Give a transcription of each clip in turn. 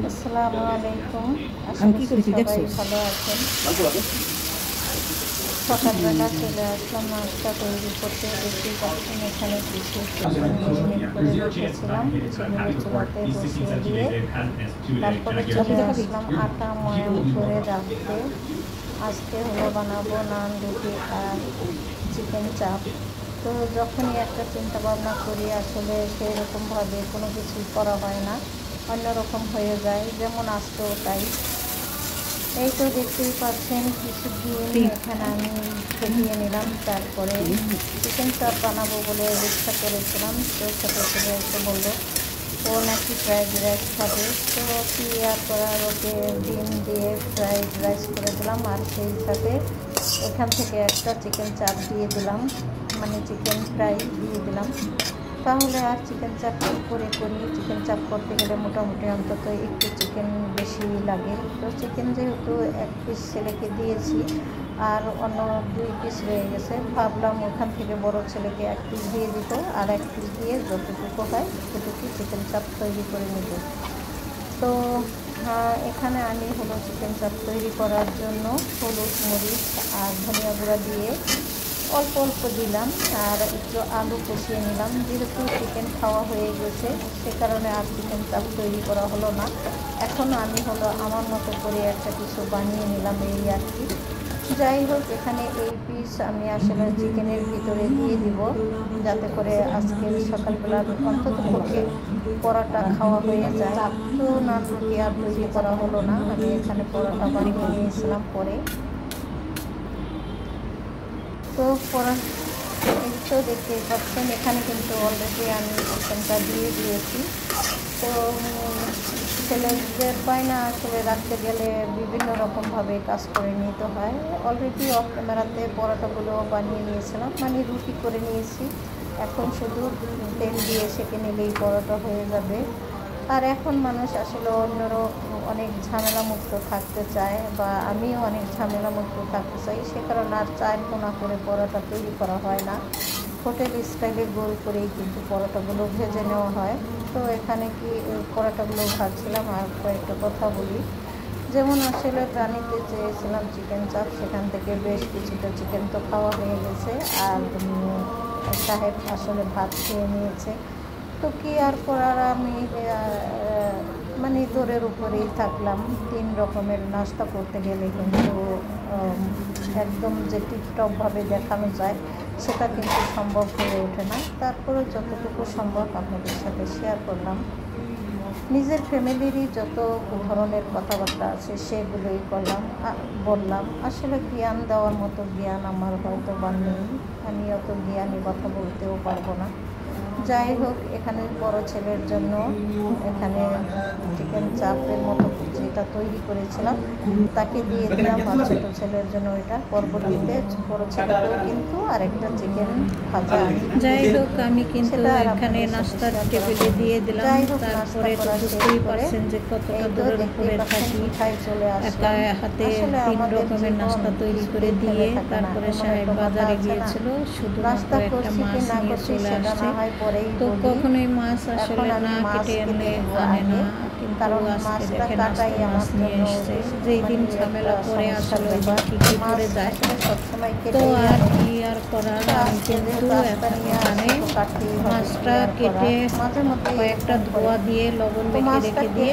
আসসালামু আলাইকুম। আমি সবাই ভালো আছেন। সকালবেলা চলে আসলাম নাস্তা তৈরি করতে। দেখতেই পাচ্ছেন এখানে কিছু করে রেখেছিলাম, সেগুলো চুলাতে বসিয়ে দিয়ে তারপরে চলে আসলাম আটা ময়াম করে রাখতে। আজকে হলো বানাবো নান, রুটি আর চিকেন চাপ। তো যখনই একটা চিন্তা ভাবনা করি আসলে সেই রকমভাবে কোনো কিছু করা হয় না, অন্যরকম হয়ে যায়, যেমন আজকেও তাই। এই তো দেখতেই পাচ্ছেন কিছু ডিম এখানে আমি ফেটিয়ে নিলাম। তারপরে চিকেন চাপ বানাবো বলে ইচ্ছা করেছিলাম, তো সাথে সাথে এসে বললো ও নাকি ফ্রাইড রাইস খাবে। তো কি আর করার, ওকে ডিম দিয়ে ফ্রাইড রাইস করে দিলাম আর সেই সাথে এখান থেকে একটা চিকেন চাপ দিয়ে দিলাম, মানে চিকেন ফ্রাই দিয়ে দিলাম। তাহলে আর চিকেন চাপ করে করি, চিকেন চাপ করতে গেলে মোটামুটি অন্তত একটু চিকেন বেশি লাগে। তো চিকেন যেহেতু এক পিস ছেলেকে দিয়েছি আর অন্য 2 পিস রয়ে গেছে, ভাবলাম ওখান থেকে বড় ছেলেকে 1 পিস দিয়ে দিত আর 1 পিস দিয়ে যতটুকু হয় ততটুকু চিকেন চাপ তৈরি করে নেব। তো এখানে আমি হলো চিকেন চাপ তৈরি করার জন্য হলুদ, মরিচ আর ধনিয়া গুঁড়া দিয়ে অল্প অল্প দিলাম আর একটু আলু কষিয়ে নিলাম। যেহেতু চিকেন খাওয়া হয়ে গেছে সে কারণে আর চিকেন চাপ তৈরি করা হলো না। এখন আমি হলো আমার মতো করে একটা কিছু বানিয়ে নিলাম, এই আর কি। যাই হোক, এখানে এই পিস আমি আসলে চিকেনের ভিতরে দিয়ে দিব যাতে করে আজকের সকালবেলা অন্তত পক্ষে পরোটা খাওয়া হয়ে যায়। তো নান রুটি আর তৈরি করা হলো না, আমি এখানে পরোটা বানিয়ে নিয়েছিলাম পরে। তো এই তো দেখতেই পাচ্ছেন এখানে কিন্তু অলরেডি আমি চিকেনটা দিয়ে দিয়েছি। তো ছেলেদের বায়না আসলে রাখতে গেলে বিভিন্ন রকমভাবে কাজ করে নিতে হয়। অলরেডি অফ ক্যামেরাতে পরোটাগুলো বানিয়ে নিয়েছিলাম, মানে রুটি করে নিয়েছি। এখন শুধু তেল দিয়ে সেঁকে নিলেই পরোটা হয়ে যাবে। আর এখন মানুষ আসলে অনেক ঝামেলামুক্ত থাকতে চায়, বা আমিও অনেক ঝামেলামুক্ত থাকতে চাই। সে কারণে আর 4 কোনা করে পরোটা তৈরি করা হয় না, হোটেল স্টাইলে গোল করেই কিন্তু পরোটাগুলো ভেজে নেওয়া হয়। তো এখানে কি পরোটাগুলো ভাজছিলাম আর কয়েকটা কথা বলি। যেমন আসলে প্রাণীতে চেয়েছিলাম চিকেন চাপ, সেখান থেকে বেশ কিছুটা চিকেন তো খাওয়া হয়ে গেছে আর সাহেব আসলে ভাত খেয়ে নিয়েছে। তো কি আর করার, আমি মানে দৌড়ের উপরেই থাকলাম। 3 রকমের নাস্তা করতে গেলে কিন্তু একদম যে টিপটপভাবে দেখানো যায় সেটা কিন্তু সম্ভব হয়ে ওঠে না। তারপরে যতটুকু সম্ভব আপনাদের সাথে শেয়ার করলাম। নিজের ফ্যামিলিরই যত ধরনের কথাবার্তা আছে সেগুলোই বললাম। আসলে জ্ঞান দেওয়ার মতো জ্ঞান আমার হয়তো বা নেই, আমি অত জ্ঞানী কথা বলতেও পারবো না। যাই হোক, এখানে বড় ছেলের জন্য এখানে চিকেন চাপের মতো যেটা তৈরি করেছিলাম তাকে দিয়ে দিলাম, আর ছোটো ছেলের জন্য ওইটা পরবর্তীতে বড় ছেলেকেও কিন্তু আরেকটা চিকেন ভাজা। যাই হোক, আমি কিন্তু এখানে নাস্তার টেবিলে দিয়ে দিলাম। তারপরে তো বুঝতেই পারছেন যে কতটা দূরের উপরে থাকি, একা হাতে 3 রকমের নাস্তা তৈরি করে দিয়ে তারপরে সাহেব বাজারে গিয়েছিল, শুধুমাত্র একটা মাছ নিয়ে চলে আসছে। তো কখনোই মাছ আসলে না কেটে এনে আনে না, কিন্তু আজকে দেখেন আজকে মাছ নিয়ে এসছে। যেই দিন ঝামেলা করে আসলে ওই দিন ঠিকই করে যায়। তো আর কি আর করার, আমি কিন্তু এখন এখানে মাছটা কেটে কয়েকটা ধোয়া দিয়ে লবণ মেখে রেখে দিয়ে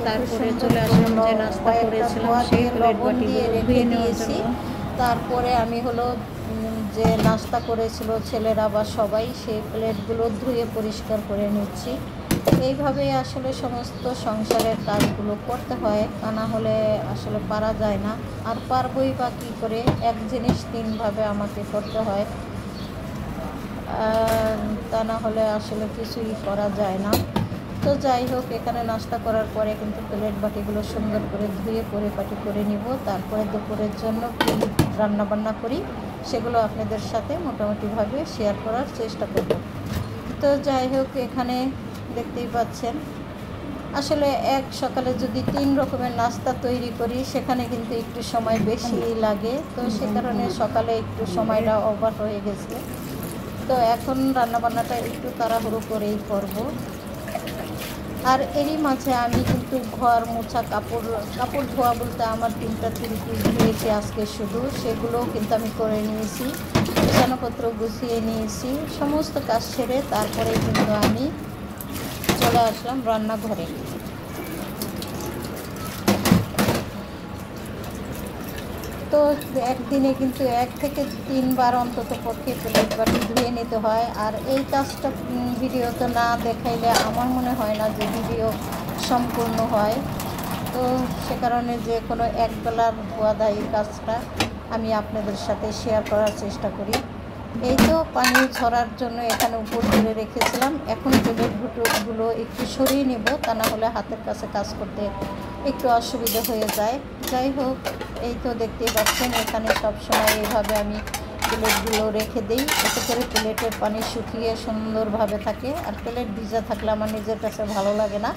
তারপরে চলে আসলাম যে নাস্তা করেছিলাম সেই প্লেট বাটিগুলো ধুয়ে নেওয়ার জন্য। তারপরে আমি হলো যে নাস্তা করেছিল ছেলেরা বা সবাই, সেই প্লেটগুলো ধুয়ে পরিষ্কার করে নিচ্ছি। এইভাবেই আসলে সমস্ত সংসারের কাজগুলো করতে হয়, তা না হলে আসলে পারা যায় না। আর পারবই বা কী করে, এক জিনিস 3 ভাবে আমাকে করতে হয়, তা না হলে আসলে কিছুই করা যায় না। তো যাই হোক, এখানে নাস্তা করার পরে কিন্তু প্লেট বাটিগুলো সুন্দর করে ধুয়ে পরিপাটি করে নিব। তারপরে দুপুরের জন্য কী রান্নাবান্না করি সেগুলো আপনাদের সাথে মোটামুটিভাবে শেয়ার করার চেষ্টা করব। তো যাই হোক, এখানে দেখতেই পাচ্ছেন আসলে এক সকালে যদি 3 রকমের নাস্তা তৈরি করি সেখানে কিন্তু একটু সময় বেশি লাগে। তো সে কারণে সকালে একটু সময়টা ওভার হয়ে গেছে। তো এখন রান্নাবান্নাটা একটু তাড়াহুড়ো করেই করব। আর এরই মাঝে আমি কিন্তু ঘর মোছা কাপড় ধোয়া বলতে আমার 3টা 3 পিস ধুয়েছি আজকে শুধু, সেগুলোও কিন্তু আমি করে নিয়েছি, বিছানাপত্র গুছিয়ে নিয়েছি, সমস্ত কাজ সেরে তারপরে কিন্তু আমি চলে আসলাম রান্নাঘরে। তো একদিনে কিন্তু 1 থেকে 3 বার অন্তত পক্ষে প্লেট বাটি ধুয়ে নিতে হয়। আর এই কাজটা ভিডিওতে না দেখাইলে আমার মনে হয় না যে ভিডিও সম্পূর্ণ হয়। তো সে কারণে যে কোনো একবেলার ধোয়াধাই কাজটা আমি আপনাদের সাথে শেয়ার করার চেষ্টা করি। এই তো পানি ঝরার জন্য এখানে উপর ধরে রেখেছিলাম, এখন প্লেটগুলো একটু সরিয়ে নেব, তা না হলে হাতের কাছে কাজ করতে একটু অসুবিধা হয়ে যায়। যাই হোক, এই তো দেখতেই পাচ্ছেন এখানে সবসময় এইভাবে আমি প্লেটগুলো রেখে দিই, এতে করে প্লেটের পানি শুকিয়ে সুন্দরভাবে থাকে। আর প্লেট ভিজা থাকলে আমার নিজের কাছে ভালো লাগে না।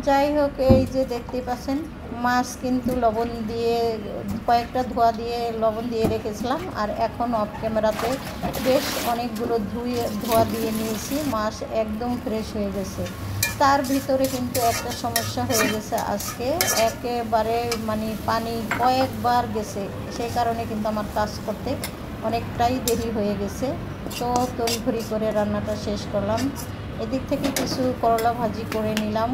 যাই হোক, এই যে দেখতেই পাচ্ছেন মাছ কিন্তু লবণ দিয়ে কয়েকটা ধোয়া দিয়ে লবণ দিয়ে রেখেছিলাম, আর এখন অফ ক্যামেরাতে বেশ অনেকগুলো ধোয়া দিয়ে নিয়েছি। মাছ একদম ফ্রেশ হয়ে গেছে। তার ভিতরে কিন্তু একটা সমস্যা হয়ে গেছে আজকে, একেবারে মানে পানি কয়েকবার গেছে, সেই কারণে কিন্তু আমার কাজ করতে অনেকটাই দেরি হয়ে গেছে। তো তড়িঘড়ি করে রান্নাটা শেষ করলাম। এদিক থেকে কিছু করলা ভাজি করে নিলাম,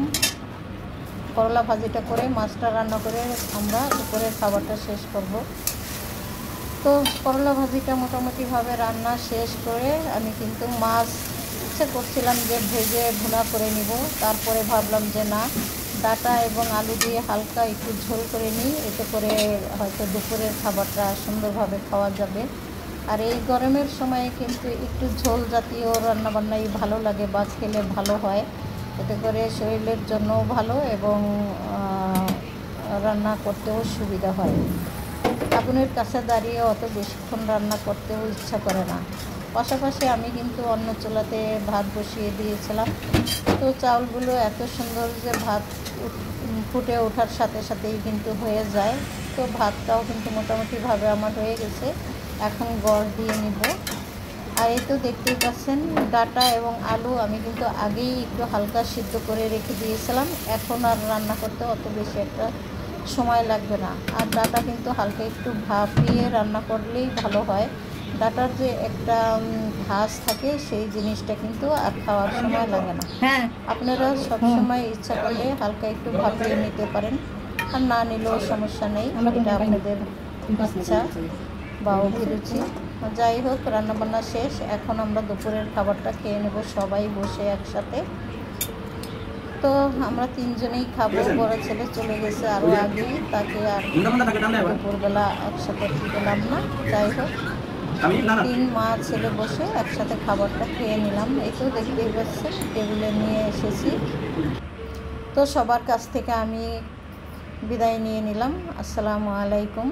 করলা ভাজিটা করে মাছটা রান্না করে আমরা দুপুরের খাবারটা শেষ করব। তো করলা ভাজিটা মোটামুটিভাবে রান্না শেষ করে আমি কিন্তু মাছ ইচ্ছে করছিলাম যে ভেজে ভুনা করে নিব, তারপরে ভাবলাম যে না, ডাঁটা এবং আলু দিয়ে হালকা একটু ঝোল করে নিই, এতে করে হয়তো দুপুরের খাবারটা সুন্দরভাবে খাওয়া যাবে। আর এই গরমের সময়ে কিন্তু একটু ঝোল জাতীয় রান্নাবান্নাই ভালো লাগে বা খেলে ভালো হয়, এতে করে শরীরের জন্যও ভালো এবং রান্না করতেও সুবিধা হয়। আগুনের কাছে দাঁড়িয়ে অত বেশিক্ষণ রান্না করতেও ইচ্ছা করে না। পাশাপাশি আমি কিন্তু অন্য চুলাতে ভাত বসিয়ে দিয়েছিলাম। তো চাউলগুলো এত সুন্দর যে ভাত ফুটে ওঠার সাথে সাথেই কিন্তু হয়ে যায়। তো ভাতটাও কিন্তু মোটামুটিভাবে আমার হয়ে গেছে, এখন গড় দিয়ে নিব। আর এই তো দেখতেই পাচ্ছেন ডাঁটা এবং আলু আমি কিন্তু আগেই একটু হালকা সিদ্ধ করে রেখে দিয়েছিলাম, এখন আর রান্না করতে অত বেশি একটা সময় লাগবে না। আর ডাঁটা কিন্তু হালকা একটু ভাপিয়ে রান্না করলেই ভালো হয়। ডাঁটার যে একটা ঘাস থাকে সেই জিনিসটা কিন্তু আর খাওয়ার সময় লাগে না। আপনারা সবসময় ইচ্ছা করলে হালকা একটু ভাপিয়ে নিতে পারেন, আর না নিলেও সমস্যা নেই, এটা আপনাদের ইচ্ছা বা অভিরুচি। যাই হোক, রান্নাবান্না শেষ, এখন আমরা দুপুরের খাবারটা খেয়ে নেব সবাই বসে একসাথে। তো আমরা 3 জনেই খাবো, বড় ছেলে চলে গেছে আরও আগেই, তাকে আর দুপুরবেলা একসাথে পেলাম না। যাই হোক, 3 মা ছেলে বসে একসাথে খাবারটা খেয়ে নিলাম। এই তো দেখতেই পাচ্ছেন টেবিলে নিয়ে এসেছি। তো সবার কাছ থেকে আমি বিদায় নিয়ে নিলাম। আসসালামু আলাইকুম।